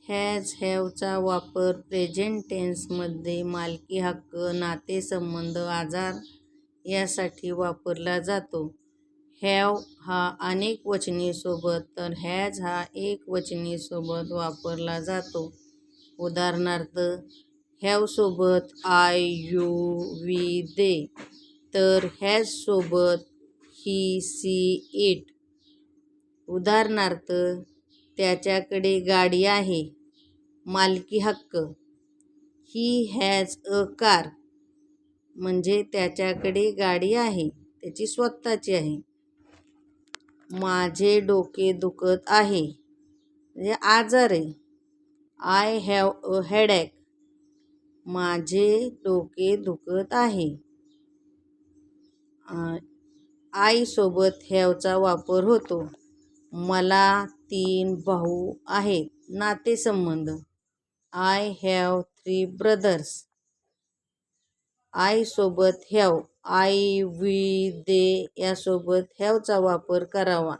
Has हॅवचा वापर present टेन्समध्ये मालकी हक्क, नातेसंबंध, आजार यासाठी वापरला जातो. हॅव हा अनेकवचनी सोबत तर हॅज हा एकवचनी सोबत वापरला जातो. उदाहरणार्थ, हॅव सोबत आय, यू, वी, दे तर हॅज सोबत ही, सी, इट. उदाहरणार्थ, त्याच्याकडे गाडी आहे. मालकी हक्क ही हॅज अ कार म्हणजे त्याच्याकडे गाडी आहे, त्याची स्वतःची आहे. माझे डोके दुखत आहे म्हणजे आजार आहे. आय हॅव अ हेडेक माझे डोके दुखत आहे. आई सोबत हॅवचा वापर होतो. मला 3 भाऊ आहेत. नातेसंबंध आय हॅव 3 ब्रदर्स. आई सोबत हॅव, आई, वी, दे यासोबत हॅवचा वापर करावा.